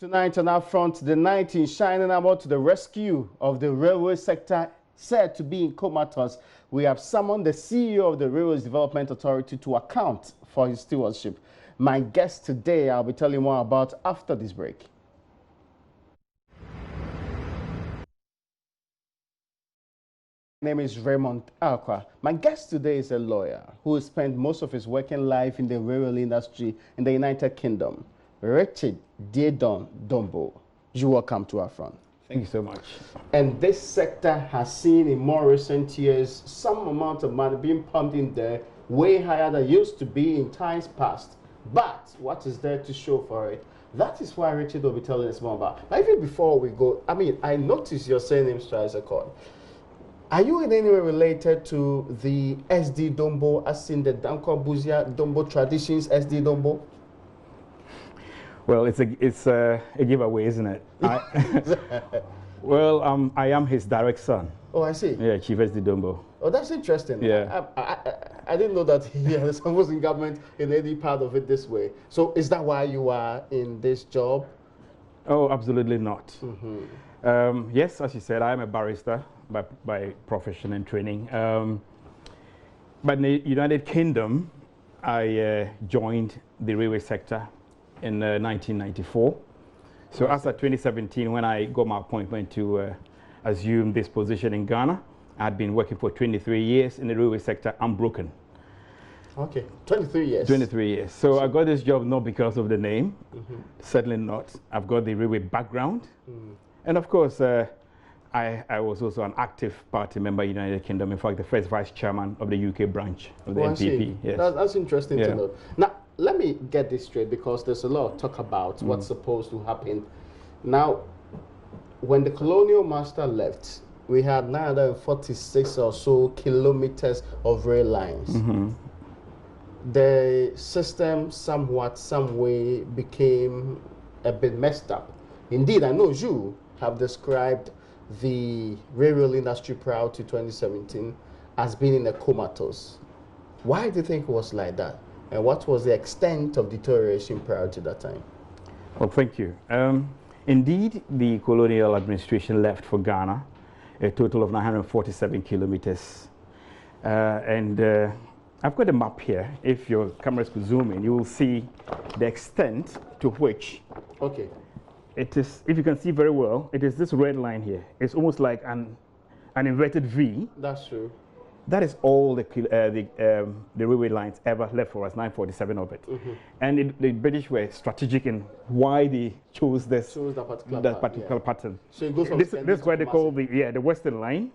Tonight on our front, the night in shining about to the rescue of the railway sector said to be in comatose. We have summoned the CEO of the Railways Development Authority to account for his stewardship. My guest today, I'll be telling you more about after this break. My name is Raymond Alqua. My guest today is a lawyer who spent most of his working life in the railway industry in the United Kingdom. Richard Diedon Dombo, you welcome to our front. Thank you so much. And this sector has seen in more recent years some amount of money being pumped in there, way higher than it used to be in times past. But what is there to show for it? That is why Richard will be telling us more about. But even before we go, I noticed your surname strikes a chord. Are you in any way related to the SD Dombo, as in the Danko Buzia Dombo traditions, SD Dombo? Well, it's a giveaway, isn't it? Well, I am his direct son. Oh, I see. Yeah, Chief SD Dombo. Oh, that's interesting. Yeah. I didn't know that he was in government in any part of it this way. So is that why you are in this job? Oh, absolutely not. Mm-hmm. Yes, as you said, I am a barrister by profession and training. But in the United Kingdom, I joined the railway sector in 1994. So as of 2017, when I got my appointment to assume this position in Ghana, I had been working for 23 years in the railway sector unbroken. Okay, 23 years. 23 years. So I got this job not because of the name, certainly not. I've got the railway background. And of course, I was also an active party member in the United Kingdom. In fact, the first vice chairman of the UK branch of the NPP. Yes. That's interesting to know. Now, let me get this straight, because there's a lot of talk about what's supposed to happen. Now, when the colonial master left, we had 946 or so kilometers of rail lines. The system some way became a bit messed up. Indeed, I know you have described the railway industry prior to 2017 as being in a comatose. Why do you think it was like that? And what was the extent of deterioration prior to that time? Well, thank you. Indeed, the colonial administration left for Ghana a total of 947 kilometers. I've got a map here. If your cameras could zoom in, you will see the extent to which it is. If you can see very well, it is this red line here. It's almost like an inverted V. That's true. That is all the railway lines ever left for us, 947 of it. And the British were strategic in why they chose that particular pattern. So it goes from this is what they call the Western line.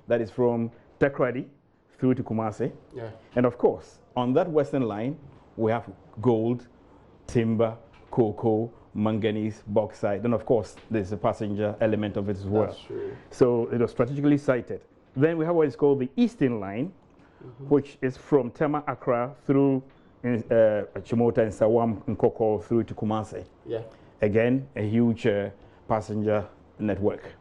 That is from Takoradi through to Kumasi. And of course, on that Western line, we have gold, timber, cocoa, manganese, bauxite, and of course, there's a passenger element of it as well. That's true. So it was strategically sited. Then we have what is called the Eastern Line, which is from Tema, Accra through Chimota and Sawam and Koko through to Kumasi. Again, a huge passenger network.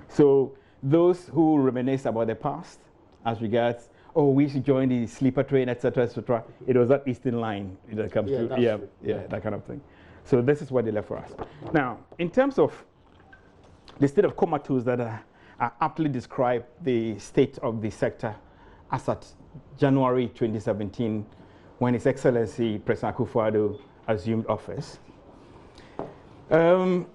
So those who reminisce about the past as regards, oh, we should join the sleeper train, etc., etc., it was that Eastern Line that comes through. That kind of thing. So this is what they left for us. Now, in terms of the state of comatose that I aptly describe the state of the sector as at January 2017, when His Excellency President Akufo-Addo assumed office. The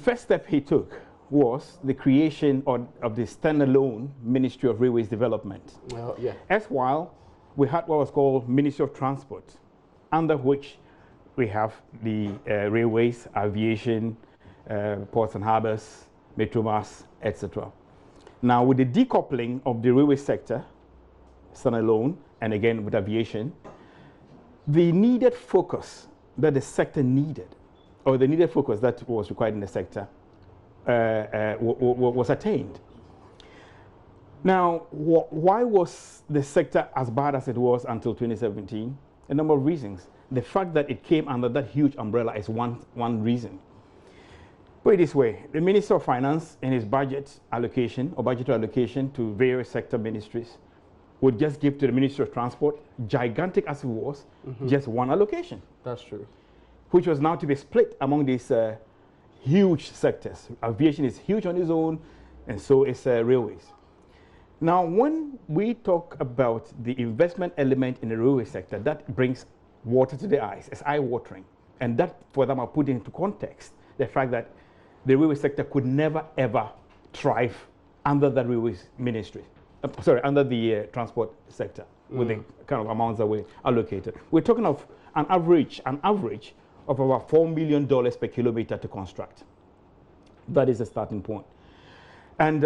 first step he took was the creation of the standalone Ministry of Railways Development. As while we had what was called Ministry of Transport, under which we have the railways, aviation, ports and harbors, metromass, etc. Now, with the decoupling of the railway sector, standalone, and again with aviation, the needed focus that the sector needed, or the needed focus that was required in the sector, was attained. Now, why was the sector as bad as it was until 2017? A number of reasons. The fact that it came under that huge umbrella is one reason. Put it this way, the Minister of Finance in his budget allocation or budgetary allocation to various sector ministries would just give to the Ministry of Transport, gigantic as it was, just one allocation. That's true. Which was now to be split among these huge sectors. Aviation is huge on its own, and so is railways. Now, when we talk about the investment element in the railway sector, that brings water to the eyes. It's eye-watering. And that, for them, I put into context the fact that the railway sector could never, ever thrive under the railways ministry. Under the transport sector, with the kind of amounts that were allocated. We're talking of an average of about $4 million per kilometer to construct. That is the starting point. And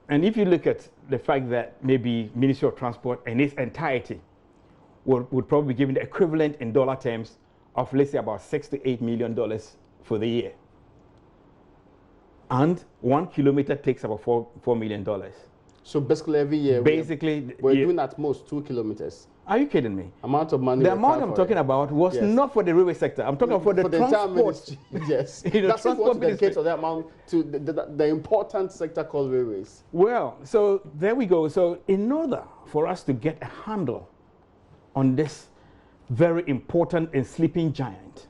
if you look at the fact that maybe Ministry of Transport in its entirety would probably be given the equivalent in dollar terms of, let's say, about $6 to $8 million for the year. And 1 kilometer takes about $4 million. So basically every year we're doing at most 2 kilometers. Are you kidding me? Amount of money. The amount I'm talking about was not for the railway sector. I'm talking for the transport. Yes. That's what dedicates to that amount to the important sector called railways. Well, so there we go. So in order for us to get a handle on this very important and sleeping giant,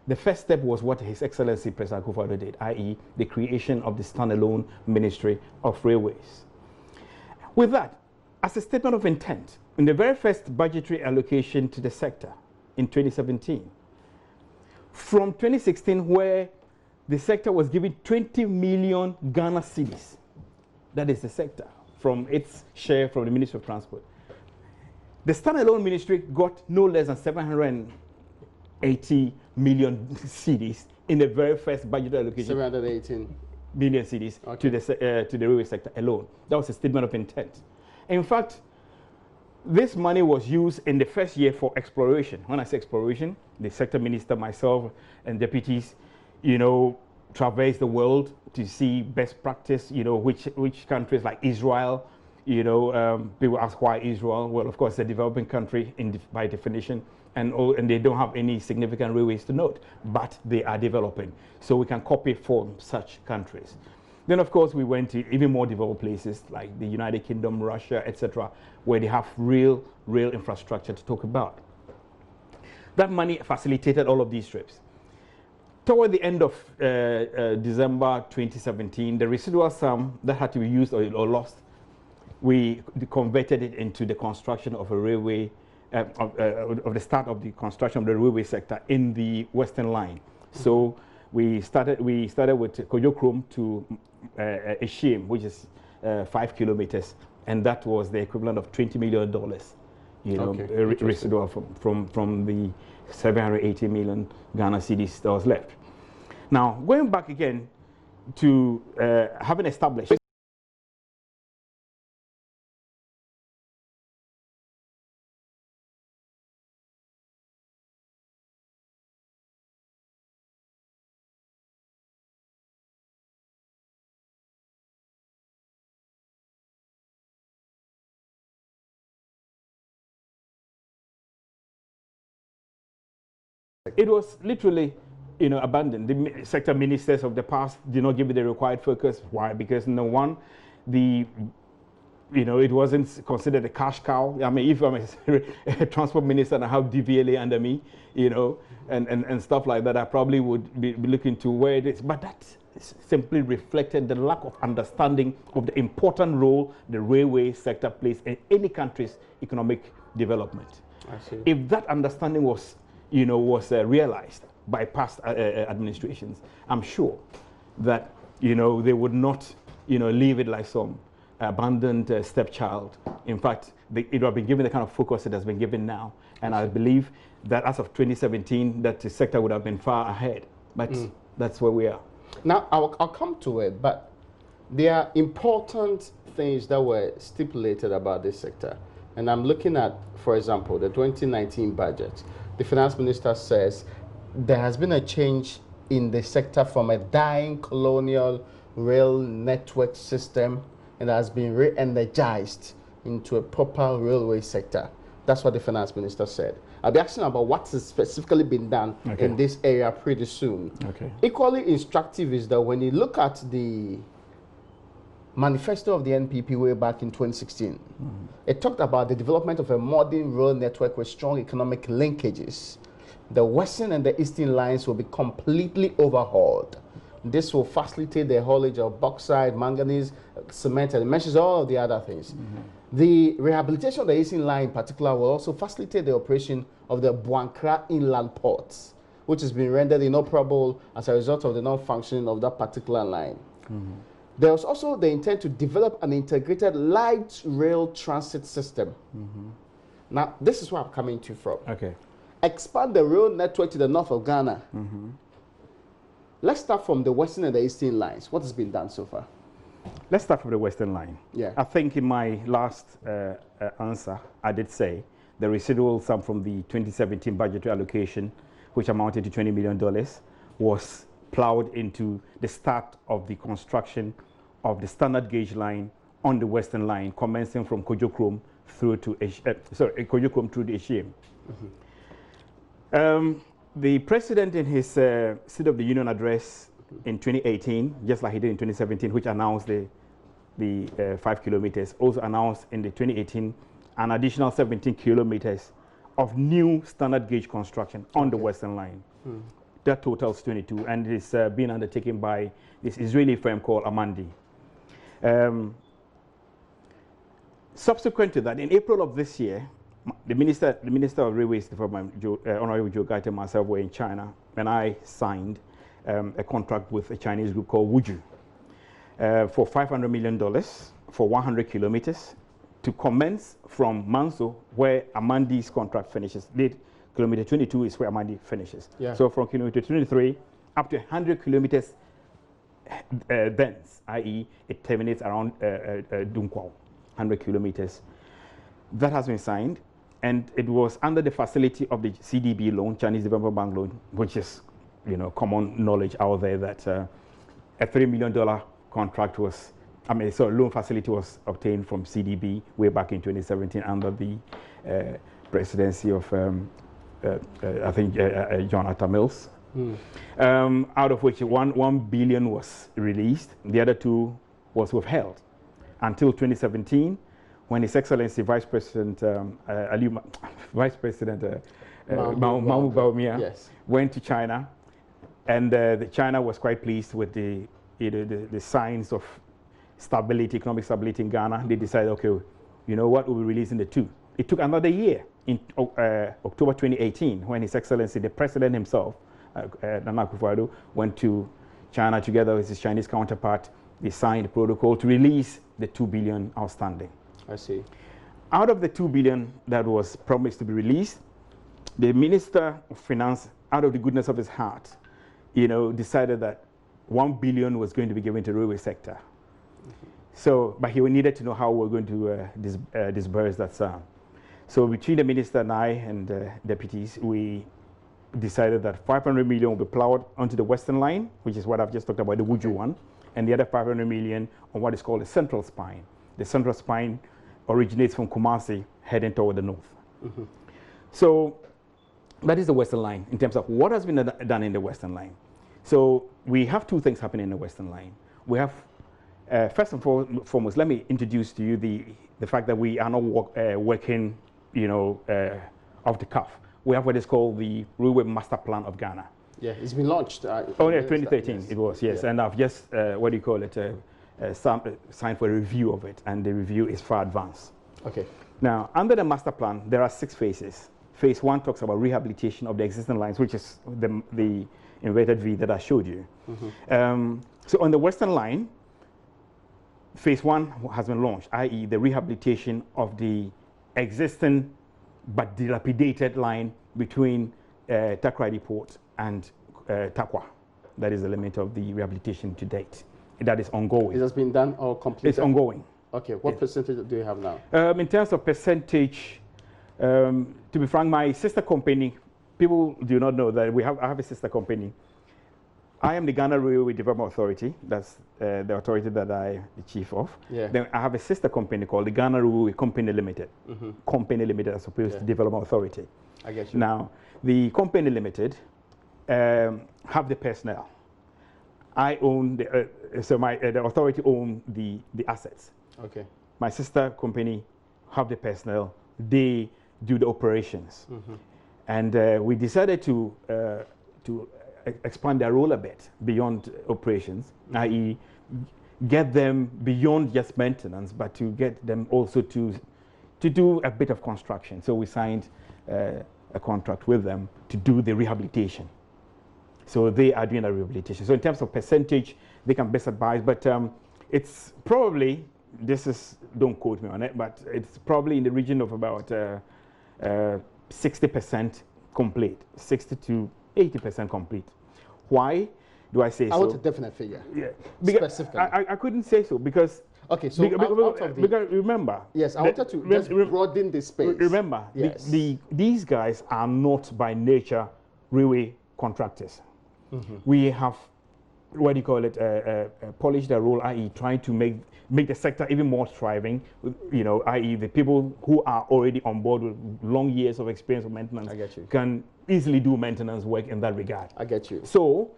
the first step was what His Excellency President Akufo-Addo did, i.e. the creation of the standalone Ministry of Railways. With that, as a statement of intent, in the very first budgetary allocation to the sector in 2017, from 2016, where the sector was given 20 million Ghana cedis, that is the sector, from its share from the Ministry of Transport, the standalone ministry got no less than 780 million cedis in the very first budget allocation. 718 million cedis to the railway sector alone. That was a statement of intent. In fact, this money was used in the first year for exploration. When I say exploration, the sector minister, myself, and deputies, traverse the world to see best practice, which countries like Israel, people ask why Israel. Well, of course, it's a developing country by definition, and they don't have any significant railways to note, but they are developing. So we can copy from such countries. Then, of course, we went to even more developed places like the United Kingdom, Russia, etc., where they have real infrastructure to talk about. That money facilitated all of these trips. Toward the end of December 2017, the residual sum that had to be used or lost, we converted it into the construction of a railway, of the start of the construction of the railway sector in the Western Line. So we started with Kojokrom to Eshim, which is 5 kilometers, and that was the equivalent of $20 million, residual from the 780 million Ghana cedis that was left. Now, going back again to having established it was literally, abandoned. The sector ministers of the past did not give it the required focus. Why? Because no one, it wasn't considered a cash cow. I mean, if I'm a transport minister and I have DVLA under me, and stuff like that, I probably would be looking to where it is. But that simply reflected the lack of understanding of the important role the railway sector plays in any country's economic development. I see. If that understanding was realized by past administrations, I'm sure that they would not leave it like some abandoned stepchild. In fact, it would have been given the kind of focus it has been given now, and I believe that as of 2017, that the sector would have been far ahead. But that's where we are now. I'll come to it, but there are important things that were stipulated about this sector, and I'm looking at, for example, the 2019 budget. The finance minister says there has been a change in the sector from a dying colonial rail network system, and has been re-energized into a proper railway sector. That's what the finance minister said. I'll be asking about what has specifically been done in this area pretty soon. Equally instructive is that when you look at the manifesto of the NPP way back in 2016, it talked about the development of a modern rail network with strong economic linkages. The western and the eastern lines will be completely overhauled. This will facilitate the haulage of bauxite, manganese, cement, and it mentions all of the other things. The rehabilitation of the Eastern Line in particular will also facilitate the operation of the Buankra inland ports, which has been rendered inoperable as a result of the non-functioning of that particular line. There was also the intent to develop an integrated light rail transit system. Now, this is where I'm coming to from. Okay. Expand the rail network to the north of Ghana. Let's start from the western and the eastern lines. What has been done so far? Let's start from the western line. Yeah. I think in my last answer, I did say the residual sum from the 2017 budgetary allocation, which amounted to $20 million, was plowed into the start of the construction of the standard gauge line on the western line, commencing from Kojokrom through to Kojokrom through the Eshiem. The president in his State of the Union address in 2018, just like he did in 2017, which announced the 5 kilometers, also announced in the 2018 an additional 17 kilometers of new standard gauge construction on the western line. That totals 22, and it's being undertaken by this Israeli firm called Amandi. Subsequent to that, in April of this year, the Minister of Railways Development, Honorable Joe Gaita, and myself were in China, and I signed a contract with a Chinese group called Wuju for $500 million for 100 kilometers to commence from Manso, where Amandi's contract finishes. Kilometer 22 is where Amandi finishes. Yeah. So from kilometer 23 up to 100 kilometers thence, i.e. it terminates around Dunkwao, 100 kilometers. That has been signed, and it was under the facility of the CDB loan, Chinese Development Bank loan, which is, common knowledge out there that a $3 million contract was, loan facility was obtained from CDB way back in 2017 under the presidency of, I think, John Atta Mills, out of which $1 billion was released. The other 2 was withheld until 2017, when His Excellency Vice President Mahmoud Bawumia went to China, and China was quite pleased with the signs of stability, economic stability in Ghana. They decided, okay, you know what, we'll be releasing the 2. It took another year in October 2018, when His Excellency, the President himself, Nana Akufo-Addo, went to China together with his Chinese counterpart. They signed the protocol to release the $2 billion outstanding. I see. Out of the $2 billion that was promised to be released, the Minister of Finance, out of the goodness of his heart, decided that $1 billion was going to be given to the railway sector. So, but he needed to know how we're going to disburse that sum. So between the minister and I and deputies, we decided that $500 million will be plowed onto the western line, which is what I've just talked about, the Wuju one, and the other $500 million on what is called the central spine. The central spine originates from Kumasi, heading toward the north. So that is the western line in terms of what has been done in the western line. So we have 2 things happening in the western line. We have, first and foremost, let me introduce to you the fact that we are not working, off the cuff. We have what is called the Railway Master Plan of Ghana. Yeah, it's been launched. 2013 yes. It was, yes. Yeah. And I've just, signed for a review of it, and the review is far advanced. Okay. Now, under the master plan, there are 6 phases. Phase 1 talks about rehabilitation of the existing lines, which is the inverted V that I showed you. So on the western line, phase 1 has been launched, i.e. the rehabilitation of the existing but dilapidated line between Takoradi Port and Takwa. That is the limit of the rehabilitation to date. That is ongoing. It has been done or completed? It's ongoing. Okay, what percentage do you have now? In terms of percentage, to be frank, my sister company, people do not know that I have a sister company. I am the Ghana Railway Development Authority. That's the authority that I'm the chief of. Yeah. Then I have a sister company called the Ghana Railway Company Limited. Company Limited as opposed to Development Authority. I get you. Now, the Company Limited have the personnel. I own the authority own the assets. Okay. My sister company have the personnel. They do the operations. And we decided to expand their role a bit beyond operations, i.e. get them beyond just maintenance, but to get them also to do a bit of construction. So we signed a contract with them to do the rehabilitation. So they are doing the rehabilitation. So in terms of percentage, they can best advise, but it's probably, don't quote me on it, but it's probably in the region of about 60% complete, 60 to 80% complete. Why do I say so? I want a definite figure. Yeah, specifically. I couldn't say so because. Okay, so because remember. Yes, I wanted to just broaden the space. Remember, yes. These guys are not by nature railway contractors. We have, what do you call it, polished their role, i.e. trying to make the sector even more thriving, you know, i.e. the people who are already on board with long years of experience with maintenance can easily do maintenance work in that regard. I get you. So,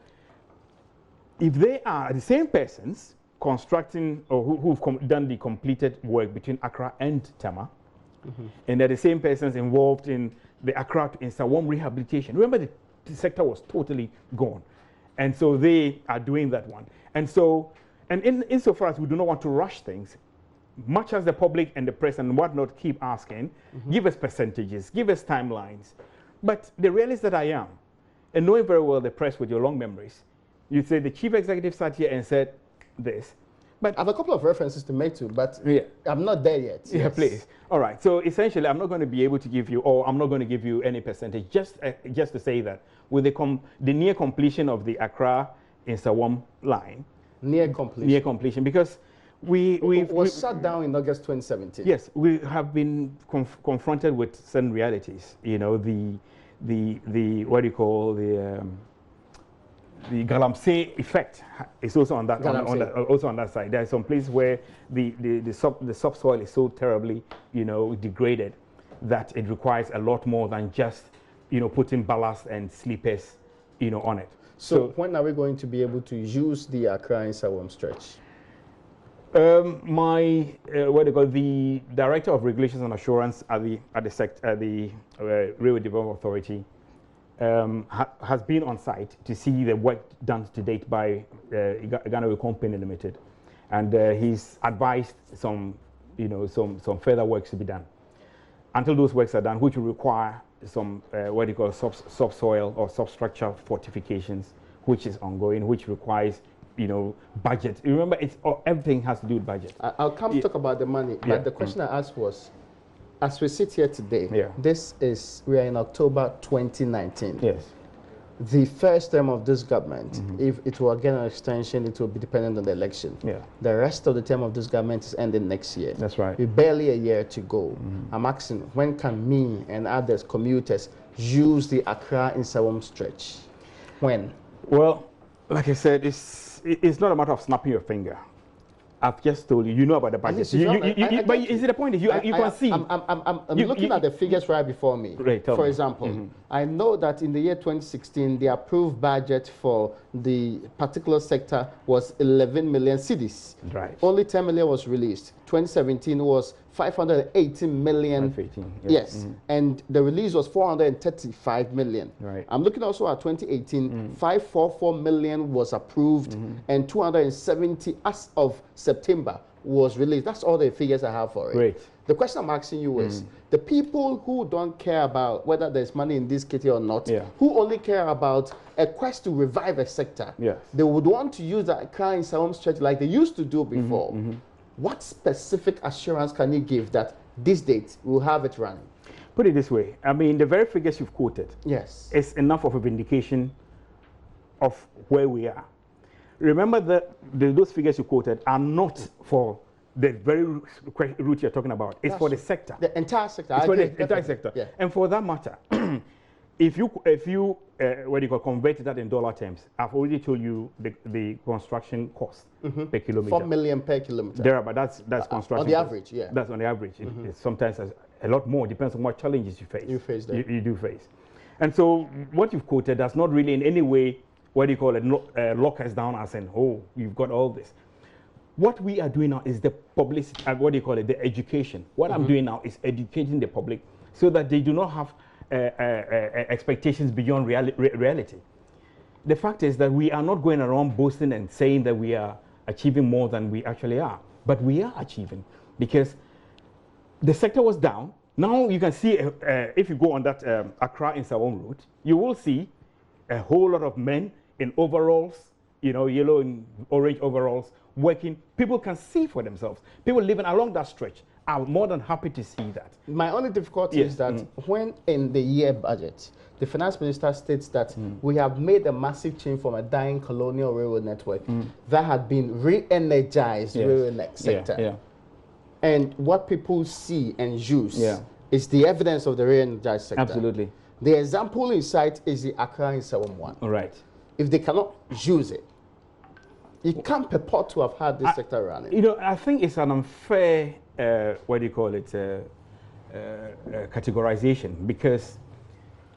if they are the same persons constructing or who've done the completed work between Accra and Tema, and they're the same persons involved in the Accra to Nsawam rehabilitation. Remember, the sector was totally gone. And so they are doing that one. And so, and insofar as we do not want to rush things, much as the public and the press and whatnot keep asking, give us percentages, give us timelines. But the realist that I am, and knowing very well the press with your long memories, you'd say the chief executive sat here and said this. But I have a couple of references to make to, but I'm not there yet. Yeah, yes. Please. All right. So essentially, I'm not going to be able to give you, or I'm not going to give you any percentage, just to say that with the near completion of the Accra Nsawam line. Near completion. Near completion, because we shut down in August 2017. Yes, we have been confronted with certain realities. You know, the what do you call the Galamsey effect is also on that, also on that side. There are some places where the subsoil is so terribly, you know, degraded that it requires a lot more than just, you know, putting ballast and sleepers, you know, on it. So when are we going to be able to use the Accra Nsawam stretch? The Director of Regulations and Assurance at the Railway Development Authority has been on site to see the work done to date by Ghana Rail Company Limited, and he's advised some further works to be done. Until those works are done, which will require some subsoil or substructure fortifications, which is ongoing, which requires, you know, budget. Remember, everything has to do with budget. I'll come talk about the money, but the question I asked was, as we sit here today, we are in October 2019. Yes. The first term of this government, if it will get an extension, it will be dependent on the election. Yeah. The rest of the term of this government is ending next year. That's right. With barely a year to go. I'm asking, when can me and others, commuters, use the Accra Nsawam stretch? When? Well, like I said, it's not a matter of snapping your finger. I've just told you, you know about the budget. But is it the point? You can see. I'm looking at the figures right before me. Right, for example, I know that in the year 2016, the approved budget for the particular sector was 11 million cedis. Right. Only 10 million was released. 2017 was 518 million. 518, yes. And the release was 435 million. Right. I'm looking also at 2018, 544 million was approved, and 270 as of September was released. That's all the figures I have for it. Great. The question I'm asking you is, the people who don't care about whether there's money in this kitty or not, who only care about a quest to revive a sector, they would want to use the Accra Nsawam stretch like they used to do before. What specific assurance can you give that this date we'll have it running? Put it this way. I mean, the very figures you've quoted is enough of a vindication of where we are. Remember that those figures you quoted are not for the very route you're talking about. It's for the sector. The entire sector. It's for the entire sector. Yeah. And for that matter, if you convert that in dollar terms, I've already told you the construction cost per kilometer. 4 million per kilometer. There, but that's construction on the average, That's on the average. It's sometimes a lot more. Depends on what challenges you face. You do face. And so what you've quoted does not really in any way, lock us down as in, oh, you've got all this. What we are doing now is the publicity, the education. What I'm doing now is educating the public so that they do not have expectations beyond reality. the fact is that we are not going around boasting and saying that we are achieving more than we actually are. But we are achieving because the sector was down. Now you can see, if you go on that Accra in Sawam route, you will see a whole lot of men in overalls, you know, yellow and orange overalls, working. People can see for themselves. People living along that stretch are more than happy to see that. My only difficulty is that when in the year budget, the finance minister states that we have made a massive change from a dying colonial railroad network that had been re-energized railway sector. Yeah. And what people see and use is the evidence of the re-energized sector. Absolutely. The example in sight is the Accra in Sawam one. Right. If they cannot use it, you can't purport to have had this sector running. You know, I think it's an unfair, what do you call it, categorization, because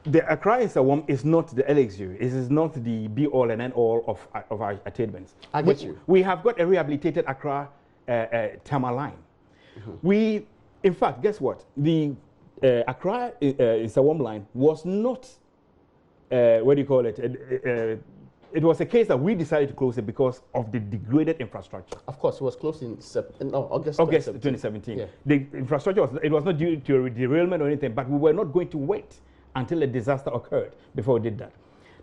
the Accra in Sawam is not the elixir. It is not the be-all and end-all of our attainments. I get you. We have got a rehabilitated Accra Tama line. We, in fact, guess what? The Accra Sawam line was not, what do you call it? It was a case that we decided to close it because of the degraded infrastructure. Of course, it was closed in August 2017. Yeah. The infrastructure was not due to a derailment or anything, but we were not going to wait until a disaster occurred before we did that.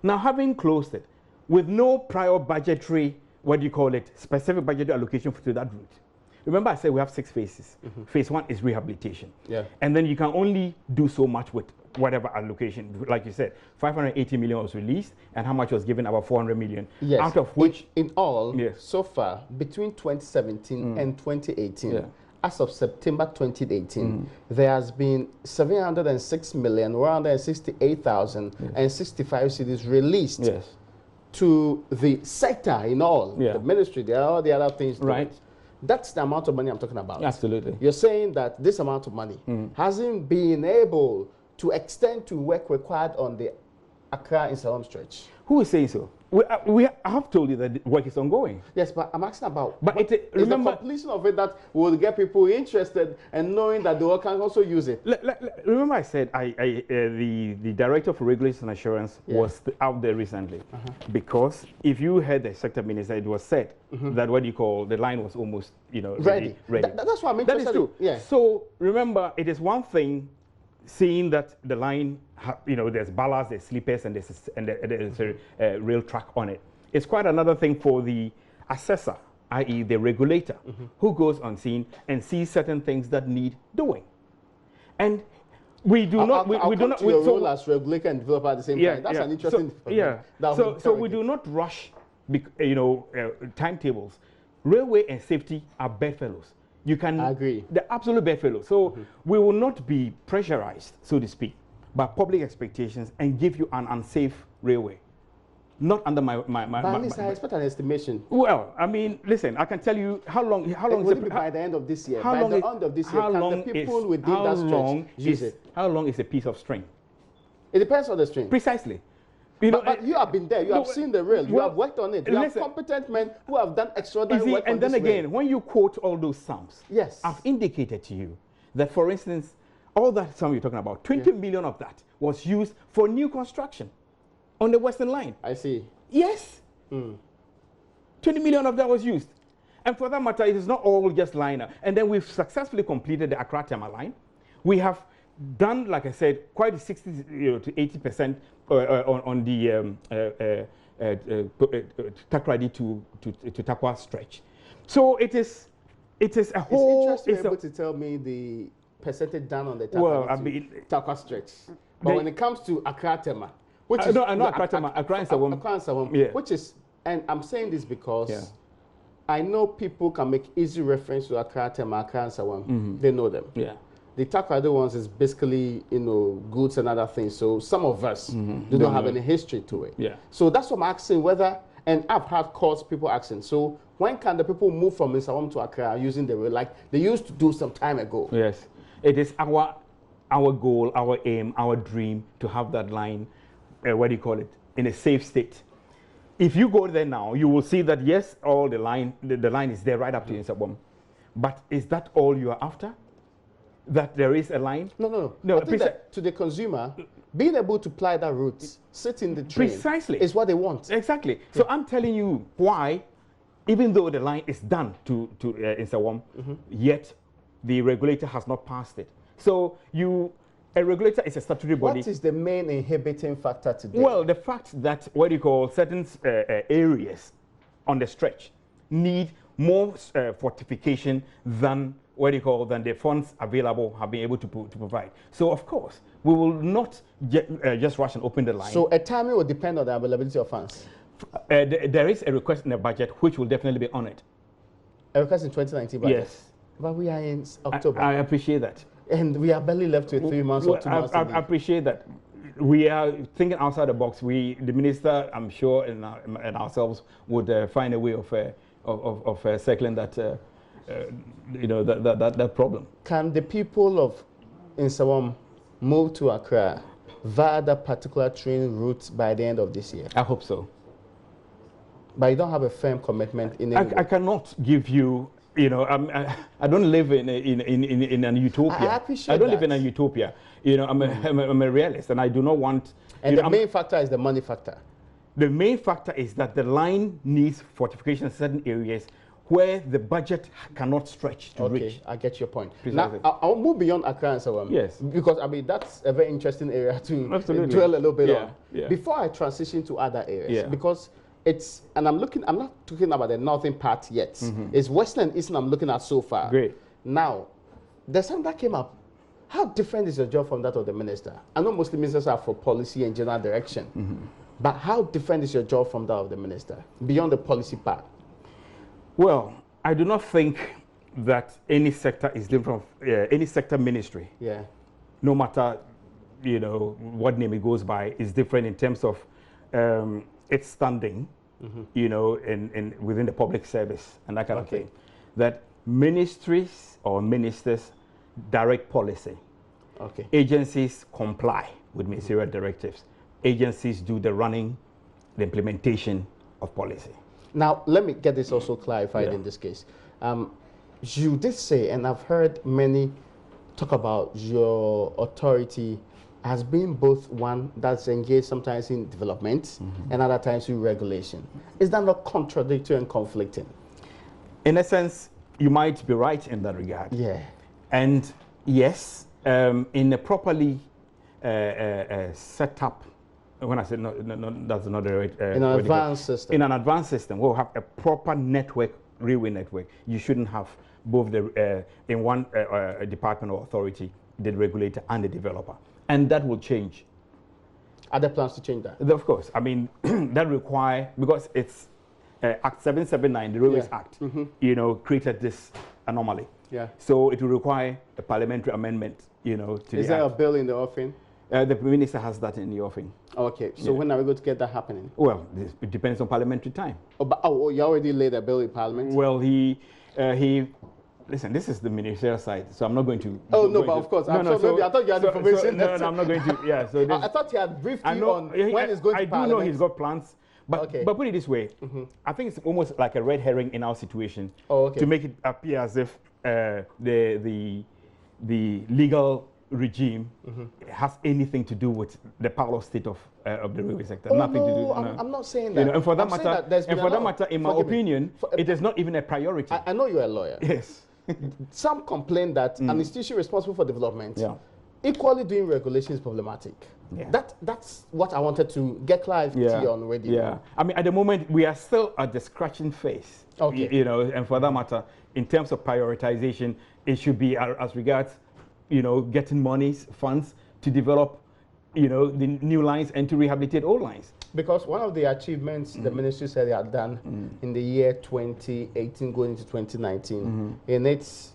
Now, having closed it with no prior budgetary, what do you call it, specific budgetary allocation to that route. Remember, I said we have 6 phases. Phase 1 is rehabilitation. Yeah. And then you can only do so much with whatever allocation. Like you said, 580 million was released, and how much was given? About 400 million. Yes. Out of which, in all, so far, between 2017 and 2018, as of September 2018, there has been 706,168,065 cedis released to the sector in all. The ministry, there are all the other things. Right. That's the amount of money I'm talking about. Absolutely. You're saying that this amount of money hasn't been able to extend to work required on the Accra in Sawam stretch. Who is saying so? I have told you that the work is ongoing. Yes, but I'm asking about remember, the completion of it that will get people interested and knowing that the work can also use it. Remember I said the Director for Regulation and Assurance was out there recently because if you heard the sector minister, it was said that what you call the line was almost ready. That's what I'm interested in. That is true. Yeah. So remember, it is one thing seeing that the line, there's ballast, there's sleepers, and there's a rail track on it. It's quite another thing for the assessor, i.e. the regulator, who goes on scene and sees certain things that need doing. And we do not... We do not... your role as regulator and developer at the same time. That's an interesting... So we do not rush, timetables. Railway and safety are bedfellows. You can... I agree. The absolute bedfellow. So we will not be pressurized, so to speak, by public expectations and give you an unsafe railway. Not under my but at least I expect an estimation. Well, I mean, listen, I can tell you how long will it be by the end of this year? By the end of this year, can the people within that stretch use it? How long is a piece of string? It depends on the string. Precisely. But you have been there. You have seen the rail. You have worked on it. You have competent men who have done extraordinary work on this rail. And then again, when you quote all those sums, I've indicated to you that, for instance, all that sum you're talking about, 20 million of that was used for new construction on the Western Line. I see. Yes. 20 million of that was used. And for that matter, it is not all just liner. And then we've successfully completed the Accra Tema line. We have done, like I said, quite 60 to 80% on the Takrady to Takwa stretch. So it is a whole... It's interesting able to tell me the percentage done on the Takrady to Takwa stretch. But when it comes to Accra Tema, which is... Accra Tema, Accra and Sawam. Which is... And I'm saying this because I know people can make easy reference to Accra Tema, Accra and Sawam. They know them. Yeah. The Takrady ones is basically, goods and other things. So some of us they don't have any history to it. Yeah. So that's what I'm asking whether, and I've had calls, people asking, so when can the people move from Sawam to Accra using the rail like they used to do some time ago? Yes. It is our goal, our aim, our dream to have that line, in a safe state. If you go there now, you will see that yes, all the line is there right up to Sawam. But is that all you are after? That there is a line? No. I think that to the consumer, being able to ply that route, sit in the train, precisely, is what they want. Exactly. So I'm telling you why, even though the line is done to in Sawam, yet the regulator has not passed it. So a regulator is a statutory body. What is the main inhibiting factor today? Well, the fact that certain areas on the stretch need more fortification than than the funds available have been able to provide. So of course we will not just rush and open the line. So a timing will depend on the availability of funds. There is a request in the budget which will definitely be on it. A request in 2019 budget? Yes. But we are in October. I appreciate that. And we are barely left with 3 months or 2 months. I appreciate that. We are thinking outside the box. The minister, I'm sure, and ourselves would find a way of circling that, that problem. Can the people of Nsawam move to Accra via that particular train route by the end of this year? I hope so. But you don't have a firm commitment in it. I cannot give you. I don't live in an utopia. I appreciate I don't that. live in a utopia. I'm a realist, and I do not want. And the main factor is the money factor. The main factor is that the line needs fortification in certain areas where the budget cannot stretch to reach. Okay, I get your point. Precisely. Now, I'll move beyond Accra and Sawam. Yes. Because, that's a very interesting area to Absolutely. dwell a little bit on. Yeah. Before I transition to other areas, because I'm not talking about the northern part yet. It's western and eastern I'm looking at so far. Great. Now, there's something that came up. How different is your job from that of the minister? I know mostly ministers are for policy and general direction. But how different is your job from that of the minister, beyond the policy part? Well, I do not think that any sector is different from any sector ministry. Yeah. No matter, what name it goes by, is different in terms of its standing, within the public service and that kind of thing. That ministries or ministers direct policy. Okay. Agencies comply with ministerial directives. Agencies do the running, the implementation of policy. Now, let me get this also clarified in this case. You did say, and I've heard many talk about your authority as being both one that's engaged sometimes in development and other times in regulation. Is that not contradictory and conflicting? In a sense, you might be right in that regard. Yeah. And yes, in a properly set up, when I said no, that's not the right. In an advanced system. In an advanced system, we'll have a proper network, railway network. You shouldn't have both in one department or authority, the regulator and the developer. And that will change. Are there plans to change that? Of course. I mean, that require, because it's Act 779, the Railways Act, created this anomaly. Yeah. So it will require a parliamentary amendment, to Is there a bill in the offing? The minister has that in the offing. Okay. So when are we going to get that happening? Well, it depends on parliamentary time. Oh, you already laid a bill in parliament? Well, he listen, this is the ministerial side, so I'm not going to. Oh, no, but of course. I thought you had information. No, I'm not going to. Yeah, so I thought you had briefed you on when it's going to parliament. I do know he's got plans, but put it this way, I think it's almost like a red herring in our situation to make it appear as if the legal regime has anything to do with the parallel state of the railway sector. Nothing to do. No. I'm not saying that. And for that matter, in my opinion, it is not even a priority. I know you're a lawyer. Yes. Some complain that an institution responsible for development equally doing regulation is problematic. Yeah. That's what I wanted to get clarity on already. Yeah. I mean, at the moment, we are still at the scratching phase. Okay. And for that matter, in terms of prioritization, it should be as regards, getting monies, funds to develop, the new lines and to rehabilitate old lines. Because one of the achievements the ministry said they had done in the year 2018 going into 2019, in its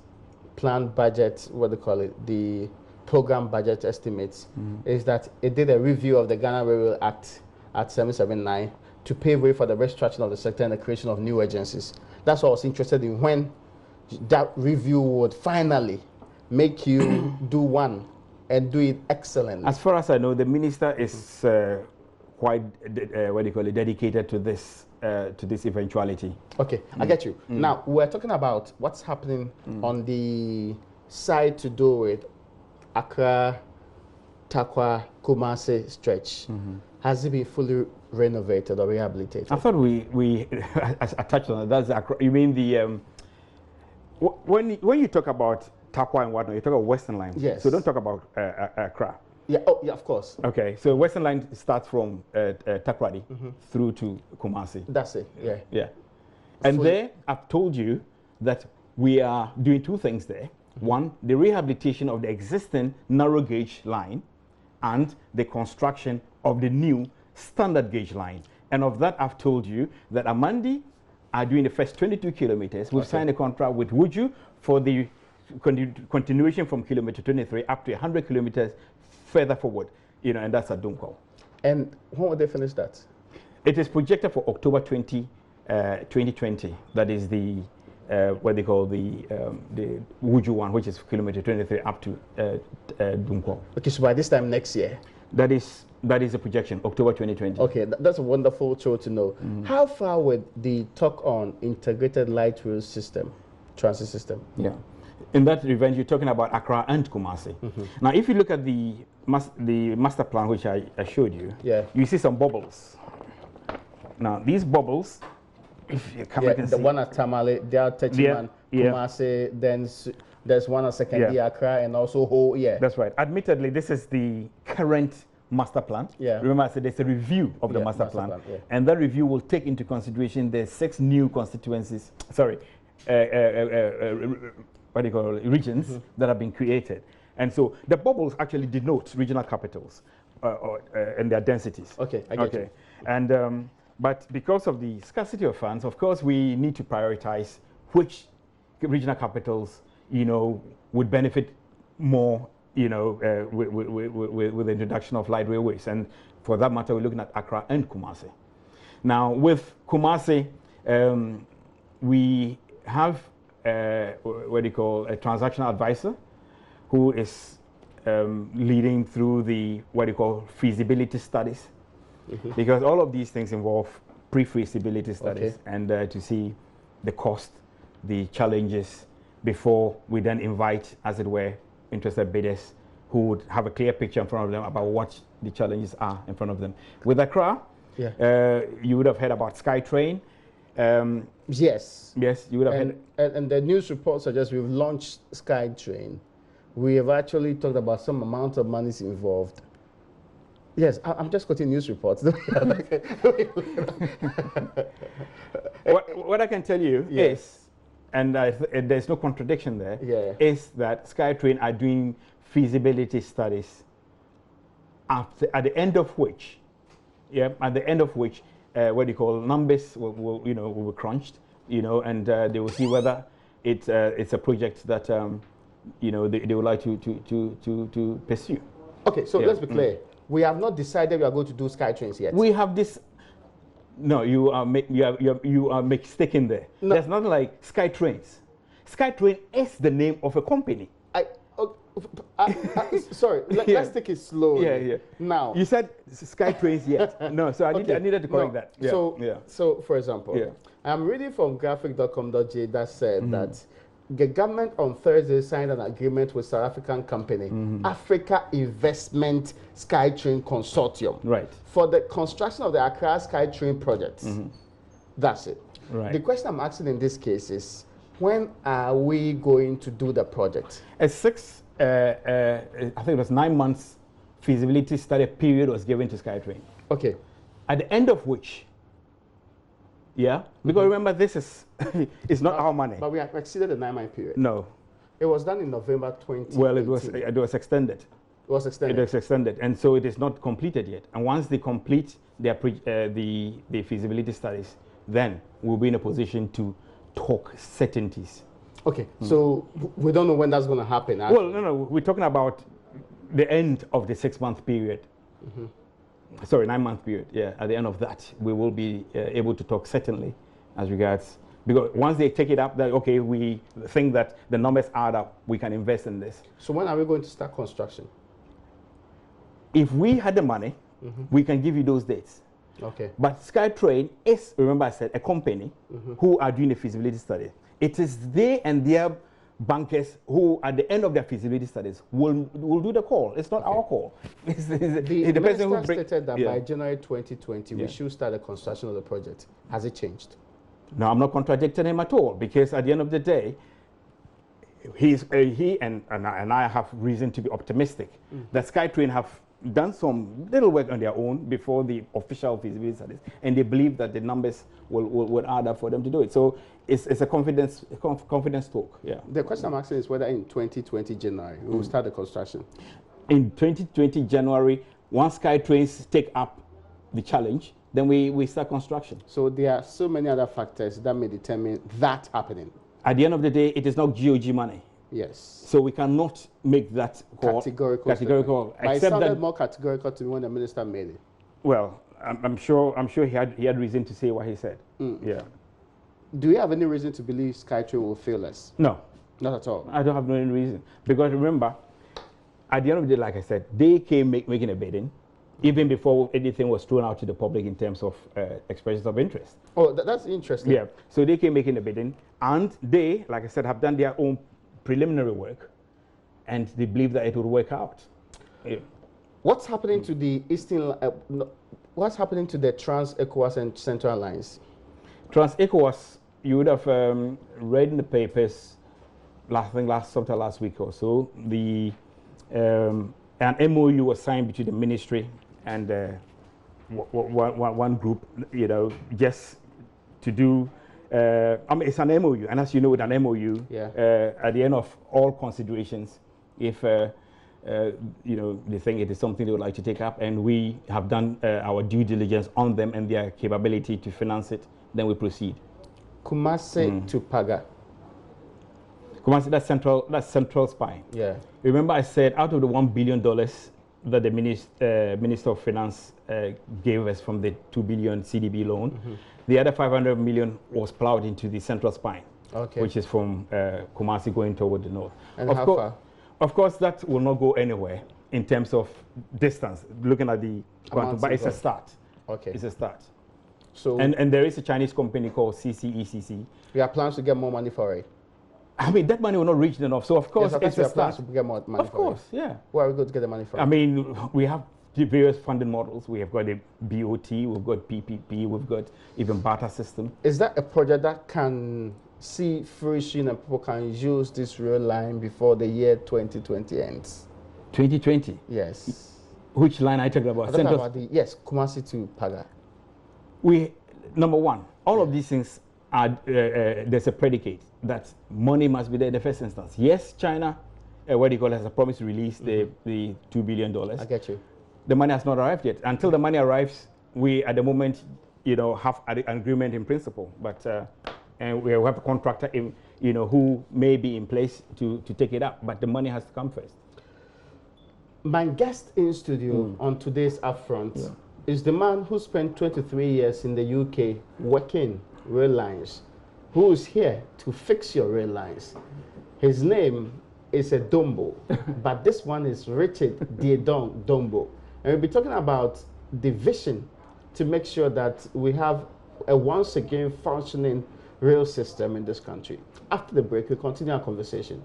planned budget, the program budget estimates, is that it did a review of the Ghana Railway Act at 779 to pave way for the restructuring of the sector and the creation of new agencies. That's what I was interested in, when that review would finally make you do one and do it excellently. As far as I know, the minister is quite dedicated to this eventuality. Okay, I get you. Now, we're talking about what's happening on the side to do with Accra Takwa Kumasi stretch, has it been fully renovated or rehabilitated? I thought I touched on it. That's you mean the when you talk about Takwa and whatnot, you talk about Western Line. Yes. So don't talk about Accra. Yeah. Oh, yeah. Of course. Okay. So Western Line starts from Takoradi through to Kumasi. That's it. Yeah. Yeah. And there, I've told you that we are doing two things there. One, the rehabilitation of the existing narrow gauge line and the construction of the new standard gauge line. And of that, I've told you that Amandi are doing the first 22 kilometers. We've signed a contract with Wuju for the continuation from kilometer 23 up to 100 kilometers further forward, you know, and that's at Dunkwao. And when will they finish that? It is projected for October 2020. That is the what they call the Wuju one, which is kilometer 23 up to Dunkwao. Okay, so by this time next year? That is a projection, October 2020. Okay, that's a wonderful show to know. How far would the talk on integrated light rail system, transit system? Yeah. In that event, you're talking about Accra and Kumasi. Now, if you look at the master plan, which I showed you, you see some bubbles. Now, these bubbles, if you come and the see, one at Tamale, there are Techiman, Kumasi, then there's one at Second Accra, and also Ho. Yeah, that's right. Admittedly, this is the current master plan. Yeah. Remember, I said there's a review of the master plan, and that review will take into consideration the 6 new constituencies. Sorry. What do you call it, regions that have been created. And so the bubbles actually denote regional capitals and their densities. Okay, I get you. And, but because of the scarcity of funds, of course, we need to prioritize which regional capitals, you know, would benefit more, you know, with the introduction of light railways. And for that matter, we're looking at Accra and Kumasi. Now, with Kumasi, we have what do you call a transactional advisor who is leading through the what do you call feasibility studies, because all of these things involve pre-feasibility studies and to see the cost, the challenges before we then invite, as it were, interested bidders who would have a clear picture in front of them about what the challenges are in front of them. With Accra, you would have heard about SkyTrain. Yes, you would have heard. And the news report suggests we've launched SkyTrain. We have actually talked about some amount of money involved. Yes, I'm just quoting news reports. What I can tell you is, and there's no contradiction there, is that SkyTrain are doing feasibility studies at the end of which, what do you call numbers will be crunched, you know, and they will see whether it's a project that you know they would like to pursue. Okay, so let's be clear. We have not decided we are going to do SkyTrains yet. We have this. No, you are mistaken there. No. There's nothing like SkyTrains. SkyTrain is the name of a company. Sorry, let's take it slowly. Now, you said SkyTrains yet. No, so I needed to correct that. So for example, I'm reading from graphic.com.j that said that the government on Thursday signed an agreement with South African company Africa Investment SkyTrain Consortium for the construction of the Accra SkyTrain project. That's it. The question I'm asking in this case is, when are we going to do the project? I think it was 9 months feasibility study period was given to SkyTrain. Okay. At the end of which, because remember, this is it's not our money. But we have exceeded the 9-month period. No. It was done in November 2018. Well, it was extended. It was extended. It was extended, and so it is not completed yet. And once they complete their the feasibility studies, then we'll be in a position to talk certainties. Okay, so we don't know when that's going to happen. Actually. Well, no, we're talking about the end of the 6-month period. Sorry, 9-month period. Yeah, at the end of that, we will be able to talk certainly as regards, because once they take it up, that okay, we think that the numbers add up, we can invest in this. So when are we going to start construction? If we had the money, we can give you those dates. Okay. But SkyTrain is, remember I said, a company who are doing a feasibility study. It is they and their bankers who, at the end of their feasibility studies, will do the call. It's not our call. The minister stated that by January 2020, we should start the construction of the project. Has it changed? No, I'm not contradicting him at all, because at the end of the day, he and I have reason to be optimistic that SkyTrain have done some little work on their own before the official feasibility studies, and they believe that the numbers will add up for them to do it. So it's a confidence talk. Yeah. The question I'm asking is whether in 2020 January we will start the construction. In 2020 January, once SkyTrains take up the challenge, then we start construction. So there are so many other factors that may determine that happening. At the end of the day, it is not GOG money. Yes. So we cannot make that call. Categorical. But it sounded more categorical to me when the minister made it. Well, I'm sure he had reason to say what he said. Yeah. Do you have any reason to believe SkyTrain will fail us? No. Not at all. I don't have any reason. Because remember, at the end of the day, like I said, they came making a bidding even before anything was thrown out to the public in terms of expressions of interest. Oh, that's interesting. Yeah. So they came making a bidding, and they, like I said, have done their own preliminary work, and they believe that it will work out. Yeah. What's happening to the Eastern? What's happening to the Trans-ECOWAS and Central Lines? Trans-ECOWAS, you would have read in the papers, sometime last week or so, an MOU was signed between the ministry and one group, just to do. It's an MOU, and as you know, with an MOU, at the end of all considerations, if they think it is something they would like to take up, and we have done our due diligence on them and their capability to finance it, then we proceed. Kumasi to Paga. Kumasi, that's central spine. Yeah. Remember, I said out of the $1 billion that the Minister of Finance gave us from the $2 billion CDB loan, the other 500 million was plowed into the central spine, which is from Kumasi going toward the north. And how far? Of course, that will not go anywhere in terms of distance, looking at the quantum, but it's a start. Okay. It's a start. So and there is a Chinese company called CCECC. We have plans to get more money for it. I mean, that money will not reach enough. So, of course, it's a start. To get more money of course, yeah. Where are we going to get the money from? I mean, we have the various funding models. We have got a BOT, we've got PPP, we've got even barter system. Is that a project that can see fruition and people can use this rail line before the year 2020 ends? 2020? Yes. Which line are you talking about? I'm talking about yes, Kumasi to Paga. Number one, all of these things are, there's a predicate that money must be there in the first instance. Yes, China, has a promise to release the $2 billion. I get you. The money has not arrived yet. Until the money arrives, we at the moment, have an agreement in principle, but and we have a contractor, who may be in place to take it up, but the money has to come first. My guest in studio on today's Upfront is the man who spent 23 years in the UK working rail lines, who is here to fix your rail lines. His name is a Dombo, but this one is Richard Diedon Dombo. And we'll be talking about the vision to make sure that we have a once again functioning rail system in this country. After the break, we'll continue our conversation.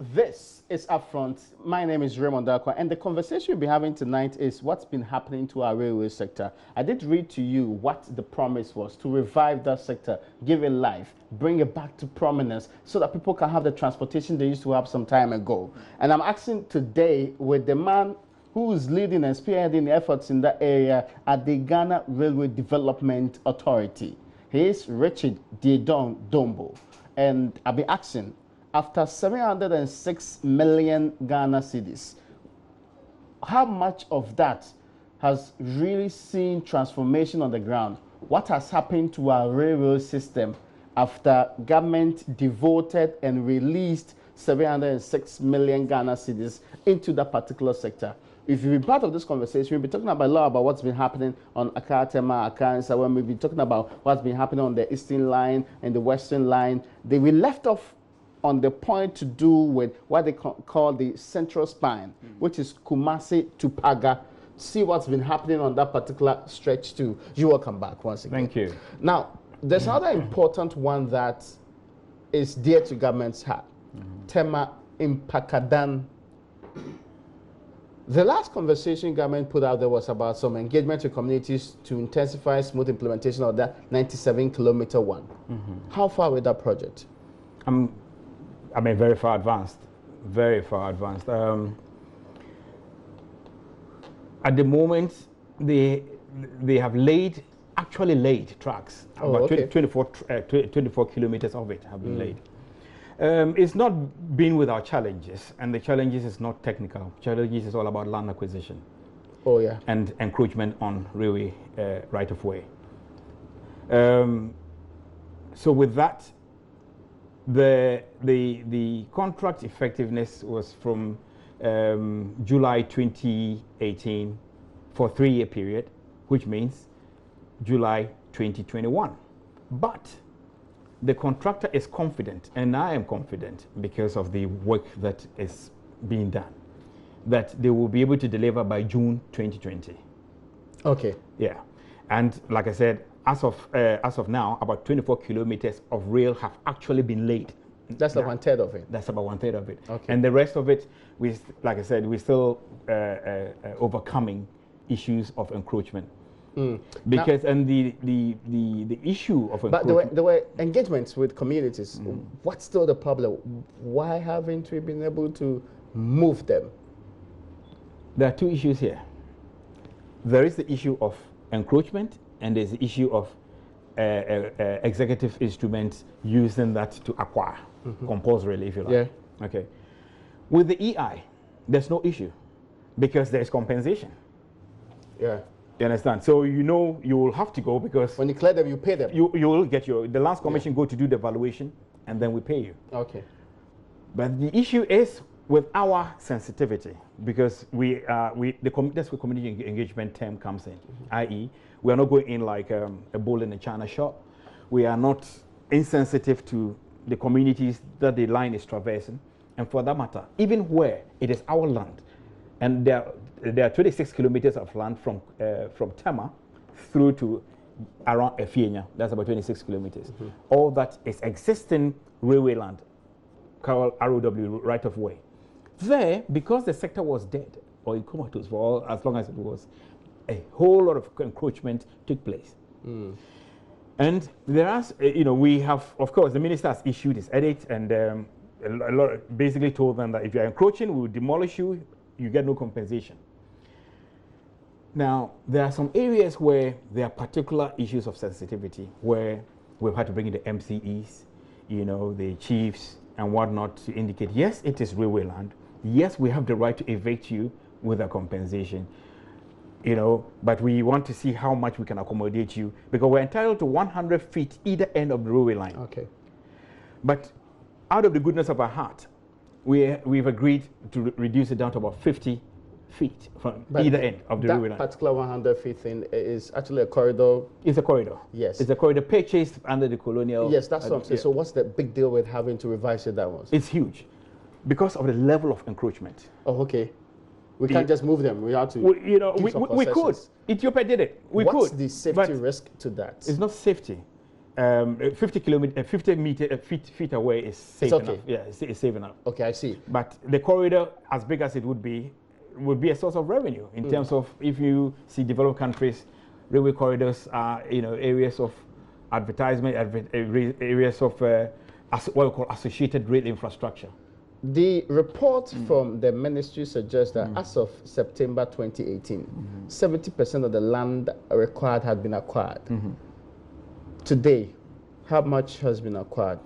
This is Upfront. My name is Raymond Dakwa, and the conversation we'll be having tonight is what's been happening to our railway sector. I did read to you what the promise was to revive that sector, give it life, bring it back to prominence so that people can have the transportation they used to have some time ago. And I'm asking today with the man who is leading and spearheading the efforts in that area at the Ghana Railway Development Authority. He is Richard Diedon Dombo. And I'll be asking, after 706 million Ghana cedis, how much of that has really seen transformation on the ground? What has happened to our railroad system after government devoted and released 706 million Ghana cedis into that particular sector? If you'll be part of this conversation, we'll be talking about a lot about what's been happening on Accra, Tema, Accra, and so we'll be talking about what's been happening on the Eastern Line and the Western Line. We left off on the point to do with what they call the central spine, which is Kumasi to Paga. See what's been happening on that particular stretch too. You're welcome back once again. Thank you. Now, there's another important one that is dear to government's heart. Tema Impakadan. The last conversation government put out there was about some engagement with communities to intensify smooth implementation of that 97-kilometer one. How far with that project? I mean, very far advanced. Very far advanced. At the moment, they have actually laid tracks. About 24 kilometers of it have been laid. It's not been without challenges, and the challenges is not technical. Challenges is all about land acquisition. Oh yeah. And encroachment on railway right of way. So with that, the contract effectiveness was from July 2018 for a 3-year period, which means July 2021. But the contractor is confident, and I am confident because of the work that is being done, that they will be able to deliver by June 2020. Okay. Yeah, and like I said, as of now, about 24 kilometers of rail have actually been laid. That's about 1/3 of it. That's about 1/3 of it. Okay. And the rest of it, like I said, we're still overcoming issues of encroachment. Because now, and the issue of but there were engagements with communities. What's still the problem? Why haven't we been able to move them? There are two issues here. There is the issue of encroachment, and there's the issue of executive instruments using that to acquire, compulsorily, if you like. Yeah. Okay. With the EI, there's no issue because there's compensation. Yeah. You understand? So you know you will have to go because when you clear them, you pay them. You will get the Lands Commission go to do the valuation, and then we pay you. Okay. But the issue is with our sensitivity, because that's where community engagement term comes in, i.e. we are not going in like a bull in a china shop. We are not insensitive to the communities that the line is traversing, and for that matter, even where it is our land, and there are 26 kilometers of land from Tema through to around Efienya. That's about 26 kilometers. All that is existing railway land, called ROW, right of way. There, because the sector was dead or in comatose for as long as it was, a whole lot of encroachment took place. And there are, we have, of course, the minister has issued his edict, and a lot basically told them that if you're encroaching, we will demolish you. You get no compensation. Now, there are some areas where there are particular issues of sensitivity where we've had to bring in the MCEs, the chiefs and whatnot to indicate, yes, it is railway land. Yes, we have the right to evict you with a compensation, but we want to see how much we can accommodate you because we're entitled to 100 feet either end of the railway line. Okay. But out of the goodness of our heart, we've agreed to reduce it down to about 50 feet from either end of the railway line. That particular 100 feet thing is actually a corridor. It's a corridor. Yes. It's a corridor purchased under the colonial. Yes, that's what I'm saying. So what's the big deal with having to revise it that once? It's huge because of the level of encroachment. Oh, okay. We can't just move them. We have to. We could. Ethiopia did it. What's the safety risk to that? It's not safety. 50 feet away is safe enough. Yeah, it's safe enough. Okay, I see. But the corridor, as big as it would be a source of revenue in terms of, if you see developed countries, railway corridors are areas of advertisement, areas of what we call associated rail infrastructure. The report from the ministry suggests that as of September 2018, 70% of the land required had been acquired. Today, how much has been acquired?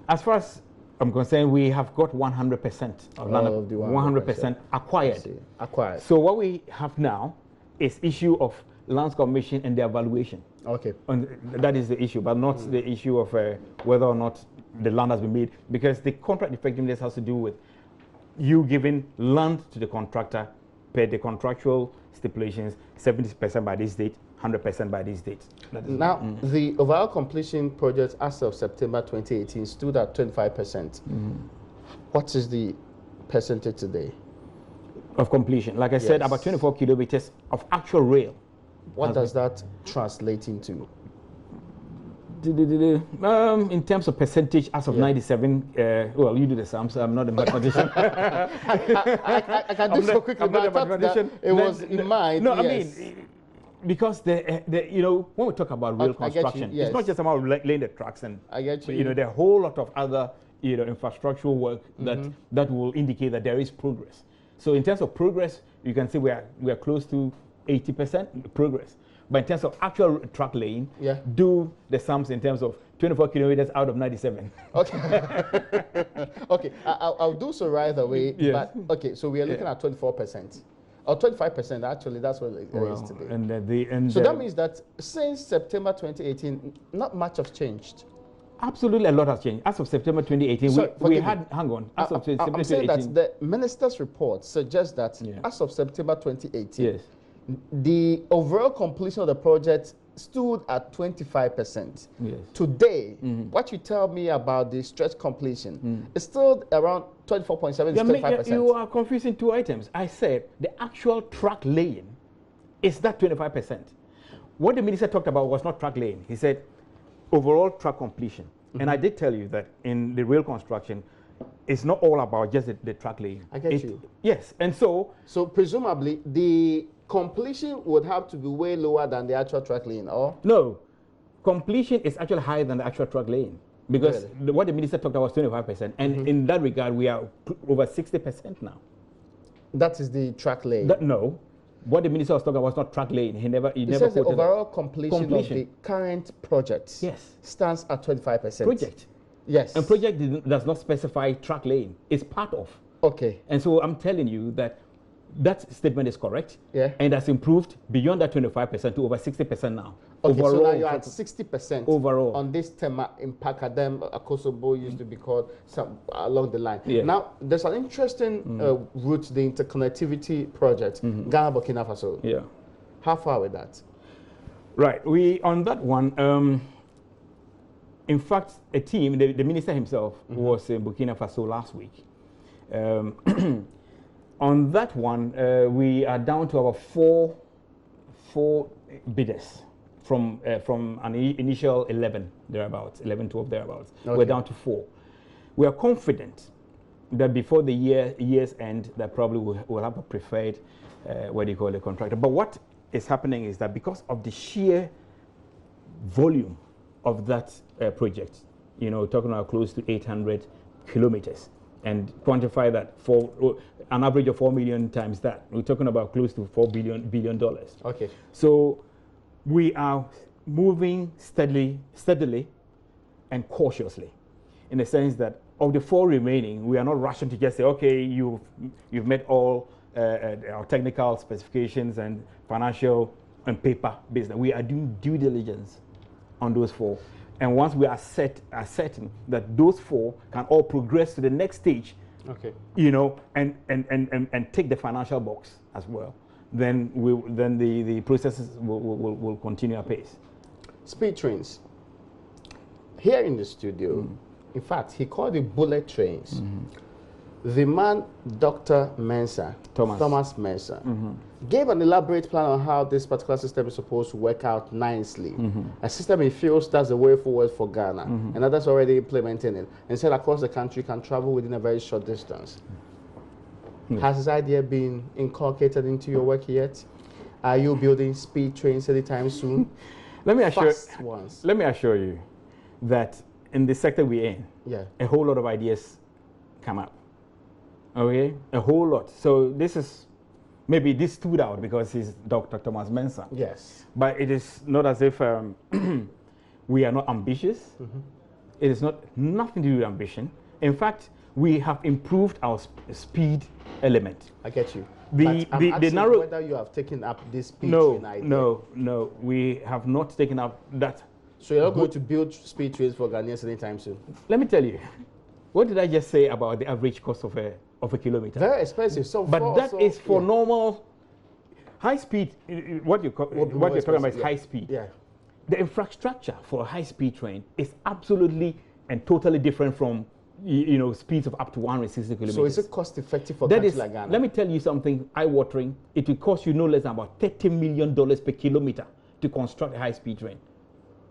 As far as I'm concerned, we have got 100% of land, 100% acquired. Acquired. So what we have now is issue of Lands Commission and their valuation. Okay. And that is the issue, but not the issue of whether or not the land has been made, because the contract effectiveness has to do with you giving land to the contractor per the contractual stipulations, 70% by this date, 100% by this date. Now, the overall completion project as of September 2018 stood at 25%. What is the percentage today? Of completion. Like I said, about 24 kilometers of actual rail. What does that translate into? In terms of percentage, as of 97, well, you do the sums. I'm not a mathematician. I can do so quickly. I'm not a mathematician. It was in mind. No, yes. I mean, because you know, when we talk about rail construction, it's not just about laying the tracks and I get you. You know, there are a whole lot of other infrastructural work that will indicate that there is progress. So in terms of progress, you can say we are close to 80% progress. But in terms of actual track laying, do the sums in terms of 24 kilometers out of 97. Okay. Okay, I'll do so right away. Yes. But okay, so we are looking at 24%. Or 25%, actually, that's what it is today. So that means that since September 2018, not much has changed. Absolutely, a lot has changed. As of September 2018, we had, hang on, as of September 2018. I'm saying that the minister's report suggests that as of September 2018, the overall completion of the project stood at 25%. Yes. Today, what you tell me about the stretch completion is still around 24.7 to 25%. You are confusing two items. I said the actual track laying is that 25%. What the minister talked about was not track laying. He said overall track completion. And I did tell you that in the rail construction, it's not all about just the track laying. I get you. Yes, and so presumably the completion would have to be way lower than the actual track laying, or? No, completion is actually higher than the actual track laying because what the minister talked about was 25%, and in that regard, we are over 60% now. That is the track laying? No. What the minister was talking about was not track laying. He never says the overall completion of the current project stands at 25%. Project. Yes. And project does not specify track laying. It's part of. Okay. And so I'm telling you that that statement is correct. Yeah. And has improved beyond that 25% to over 60% now. Okay, overall, so now you're at 60% overall on this tema in Pakadem, Akosobo used to be called along the line. Yeah. Now, there's an interesting route, the interconnectivity project, Ghana, Burkina Faso. Yeah. How far with that? Right. On that one, in fact, a team, the minister himself was in Burkina Faso last week. On that one, we are down to about four bidders from an initial 11 thereabouts, 11, 12 thereabouts. Okay. We're down to 4. We are confident that before the year's end, that probably we'll have a preferred, contractor. But what is happening is that because of the sheer volume of that project, talking about close to 800 kilometers, and quantify that for an average of 4 million times that, we're talking about close to $4 billion. Okay. So we are moving steadily and cautiously, in the sense that of the 4 remaining, we are not rushing to just say, okay, you've met all our technical specifications and financial and paper business. We are doing due diligence on those 4. And once we are certain that those 4 can all progress to the next stage, okay, and take the financial box as well, then the processes will continue apace. Speed trains. Here in the studio, in fact, he called it bullet trains. The man, Dr. Mensah, Thomas Mensah, gave an elaborate plan on how this particular system is supposed to work out nicely. A system he feels that's the way forward for Ghana, and others already implementing it. And said across the country can travel within a very short distance. Has this idea been inculcated into your work yet? Are you building speed trains anytime soon? Let me assure you that in the sector we're in, a whole lot of ideas come up. Okay, a whole lot. So this stood out because he's Dr. Thomas Mensah. Yes. But it is not as if we are not ambitious. It is nothing to do with ambition. In fact, we have improved our speed element. I get you. The narrow. Whether you have taken up this speed train idea. No, we have not taken up that. So you're not going to build speed trains for Ghanaians anytime soon? Let me tell you, what did I just say about the average cost of a kilometer? Very expensive. But that is for normal high speed. What you're talking about is high speed. Yeah. The infrastructure for a high speed train is absolutely and totally different from speeds of up to 160 kilometers. So is it cost effective for countries like Ghana? Let me tell you something eye-watering. It will cost you no less than about $30 million per kilometer to construct a high speed train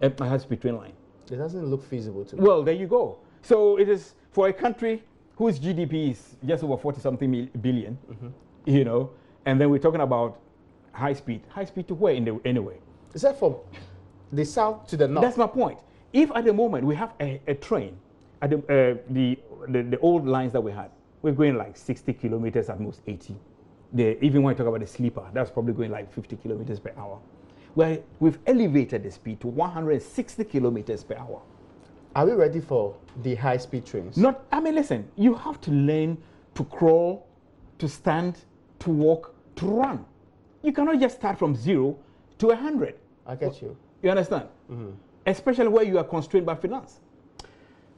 line. It doesn't look feasible to me. Well, there you go. So it is for a country whose GDP is just over 40-something billion, you know, and then we're talking about high speed. High speed to where anyway? Is that from the south to the north? That's my point. If at the moment we have a train, at the old lines that we had, we're going like 60 kilometers at most 80. Even when I talk about the sleeper, that's probably going like 50 kilometers per hour. Well, we've elevated the speed to 160 kilometers per hour. Are we ready for the high-speed trains? Not, I mean, listen, you have to learn to crawl, to stand, to walk, to run. You cannot just start from 0 to 100. I get you. You understand? Especially where you are constrained by finance.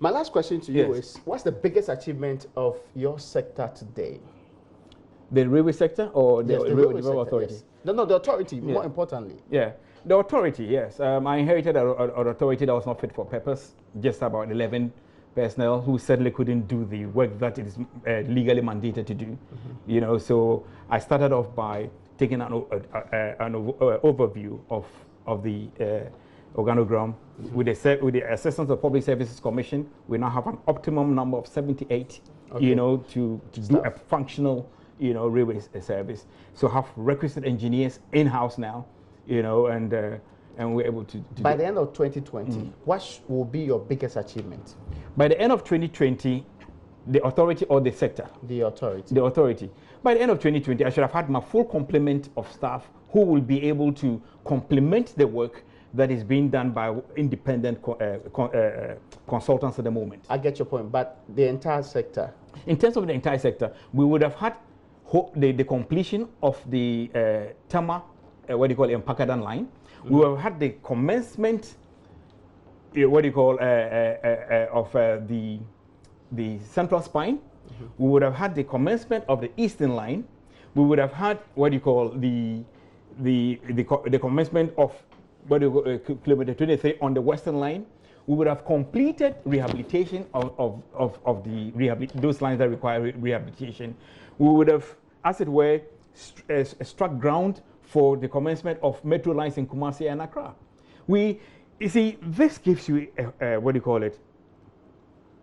My last question to you is, what's the biggest achievement of your sector today? The railway sector or the railway development authority? Yes. No, the authority, more importantly. Yeah, the authority, yes. I inherited an authority that was not fit for purpose, just about 11 personnel who certainly couldn't do the work that it is legally mandated to do. You know, so I started off by taking an overview of the organogram. With the assistance of Public Services Commission, we now have an optimum number of 78, you know, to do a functional, you know, railway service. So have requisite engineers in-house now, you know, and we're able to by the end of 2020, what will be your biggest achievement? By the end of 2020, the authority or the sector? The authority. The authority. By the end of 2020, I should have had my full complement of staff who will be able to complement the work that is being done by independent consultants at the moment. I get your point, but the entire sector? In terms of the entire sector, we would have had the completion of the Tama, what do you call it, Mpakadan line. We would have had the commencement, what do you call, of the central spine. We would have had the commencement of the eastern line. We would have had, what do you call, the commencement of kilometer 23 on the western line. We would have completed rehabilitation of those lines that require rehabilitation. We would have, as it were, struck ground for the commencement of metro lines in Kumasi and Accra. You see, this gives you what do you call it?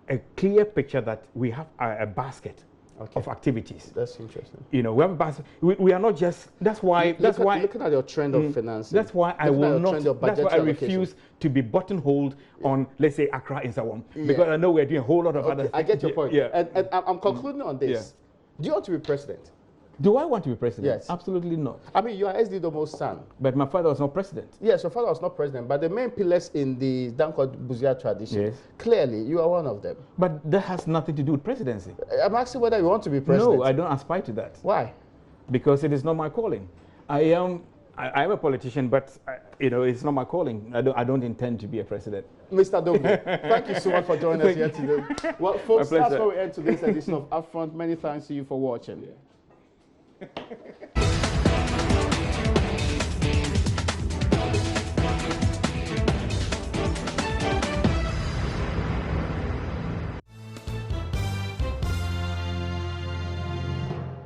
A clear picture that we have a basket of activities. That's interesting. You know, we have a basket. We are not just. That's why. Looking at your trend of finance. That's why I will not. That's why I refuse to be buttonholed on, let's say, Accra in Sawam, because I know we're doing a whole lot of other things. I get your point. Yeah. And I'm concluding on this. Do you want to be president? Do I want to be president? Yes. Absolutely not. I mean, you are SD Domo's son. But my father was not president. Yes, your father was not president, but the main pillars in the Danko Buzia tradition, clearly, you are one of them. But that has nothing to do with presidency. I'm asking whether you want to be president. No, I don't aspire to that. Why? Because it is not my calling. I am a politician, but you know, it's not my calling. I don't intend to be a president. Mr. Dogo, thank you so much for joining us here today. Well, folks, that's where we end today's edition of UPfront. Many thanks to you for watching.